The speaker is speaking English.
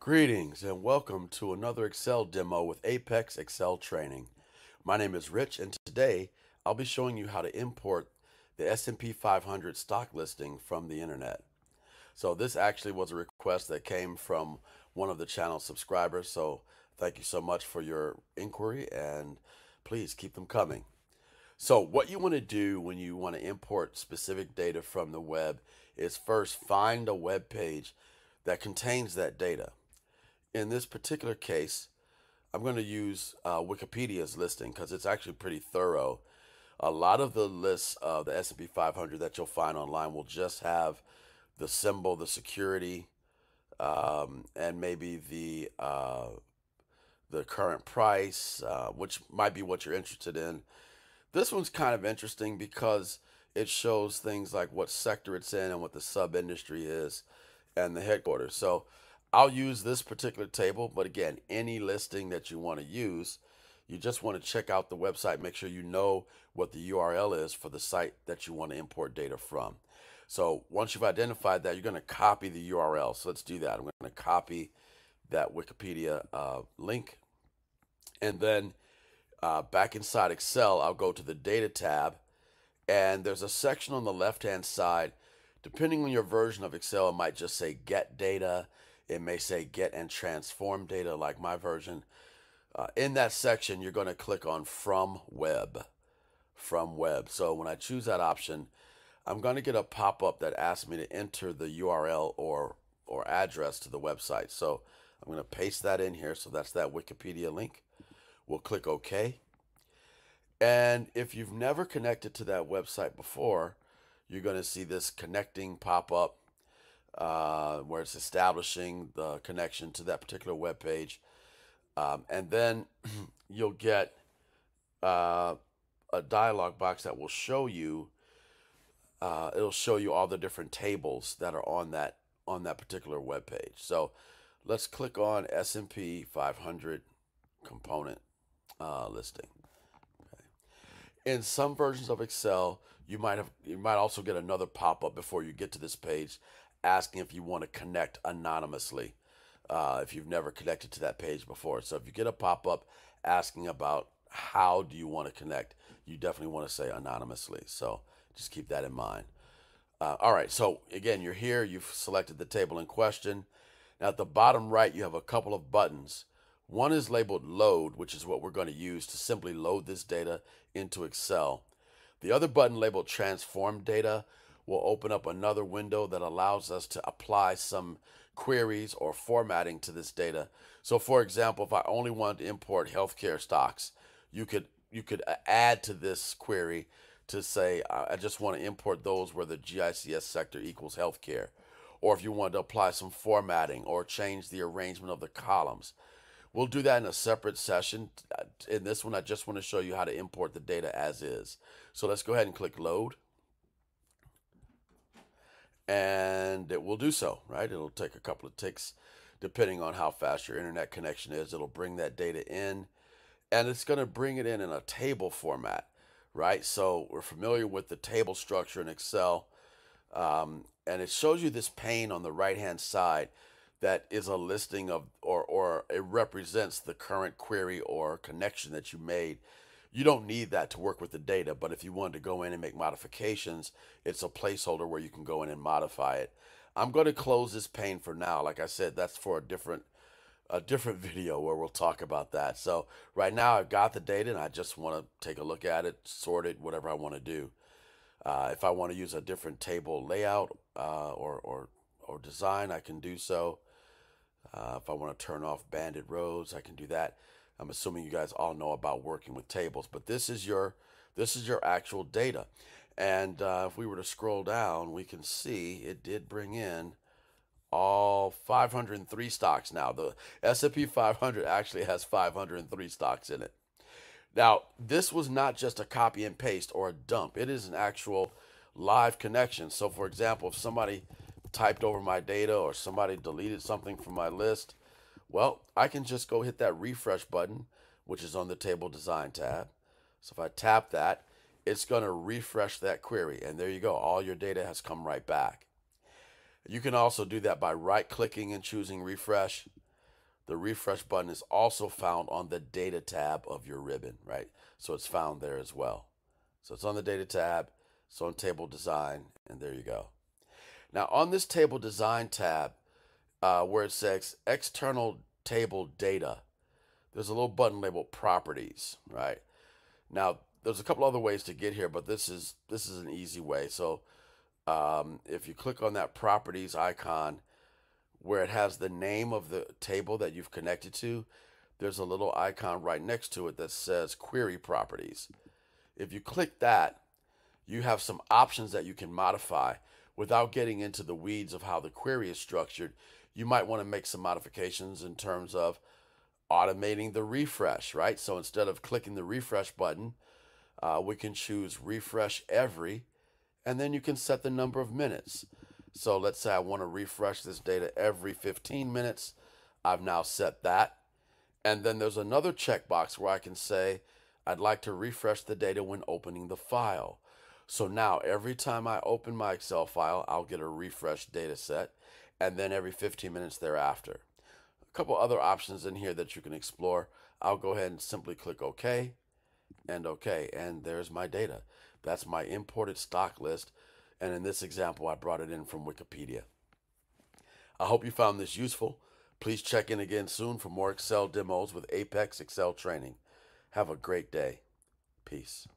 Greetings and welcome to another Excel demo with Apex Excel Training. My name is Rich and today I'll be showing you how to import the S&P 500 stock listing from the internet. So this actually was a request that came from one of the channel subscribers, so thank you so much for your inquiry and please keep them coming. So what you want to do when you want to import specific data from the web is first find a web page that contains that data. In this particular case, I'm going to use Wikipedia's listing because it's actually pretty thorough. A lot of the lists of the S&P 500 that you'll find online will just have the symbol, the security, and maybe the current price, which might be what you're interested in. This one's kind of interesting because it shows things like what sector it's in and what the sub-industry is and the headquarters. So I'll use this particular table, but again, any listing that you want to use, you just want to check out the website, make sure you know what the URL is for the site that you want to import data from. So once you've identified that, you're going to copy the URL. So let's do that. I'm going to copy that Wikipedia link. And then back inside Excel, I'll go to the Data tab. And there's a section on the left-hand side. Depending on your version of Excel, it might just say Get Data. It may say Get and Transform Data, like my version. In that section, you're going to click on From Web. From Web. So when I choose that option, I'm going to get a pop-up that asks me to enter the URL or address to the website. So I'm going to paste that in here. So that's that Wikipedia link. We'll click OK. And if you've never connected to that website before, you're going to see this connecting pop up where it's establishing the connection to that particular web page. And then you'll get a dialog box that will show you, it'll show you all the different tables that are on that particular web page. So let's click on S&P 500 component listing. In some versions of Excel, you might also get another pop-up before you get to this page asking if you want to connect anonymously if you've never connected to that page before. So if you get a pop-up asking about how do you want to connect, you definitely want to say anonymously. So just keep that in mind. All right, so again, you're here, you've selected the table in question. Now at the bottom right, you have a couple of buttons. One is labeled Load, which is what we're going to use to simply load this data into Excel. The other button labeled Transform Data will open up another window that allows us to apply some queries or formatting to this data. So for example, if I only wanted to import healthcare stocks, you could add to this query to say, I just want to import those where the GICS sector equals healthcare. Or if you wanted to apply some formatting or change the arrangement of the columns. We'll do that in a separate session. In this one, I just want to show you how to import the data as is. So let's go ahead and click Load. And it will do so, right? It'll take a couple of ticks depending on how fast your internet connection is. It'll bring that data in, and it's going to bring it in a table format, right? So we're familiar with the table structure in Excel, and it shows you this pane on the right-hand side that is a listing of, or it represents the current query or connection that you made. You don't need that to work with the data, but if you wanted to go in and make modifications, it's a placeholder where you can go in and modify it. I'm going to close this pane for now. Like I said, that's for a different video where we'll talk about that. So right now I've got the data and I just want to take a look at it, sort it, whatever I want to do. If I want to use a different table layout or design, I can do so. If I want to turn off banded rows, I can do that. I'm assuming you guys all know about working with tables, but this is your actual data. And if we were to scroll down, we can see it did bring in all 503 stocks. Now the S&P 500 actually has 503 stocks in it. Now this was not just a copy and paste or a dump. It is an actual live connection. So for example, if somebody typed over my data or somebody deleted something from my list, well, I can just go hit that refresh button, which is on the table design tab. So if I tap that, it's going to refresh that query. And there you go. All your data has come right back. You can also do that by right-clicking and choosing refresh. The refresh button is also found on the data tab of your ribbon, right? So it's found there as well. So it's on the data tab, it's on table design, and there you go. Now on this table design tab, where it says external table data, there's a little button labeled properties, right? Now there's a couple other ways to get here, but this is an easy way. So if you click on that properties icon where it has the name of the table that you've connected to, there's a little icon right next to it that says query properties. If you click that, you have some options that you can modify. Without getting into the weeds of how the query is structured, you might want to make some modifications in terms of automating the refresh, right? So instead of clicking the refresh button, we can choose refresh every, and then you can set the number of minutes. So let's say I want to refresh this data every 15 minutes. I've now set that. And then there's another checkbox where I can say I'd like to refresh the data when opening the file. So now every time I open my Excel file, I'll get a refreshed data set, and then every 15 minutes thereafter. A couple other options in here that you can explore. I'll go ahead and simply click OK and OK, and there's my data. That's my imported stock list, and in this example, I brought it in from Wikipedia. I hope you found this useful. Please check in again soon for more Excel demos with Apex Excel Training. Have a great day. Peace.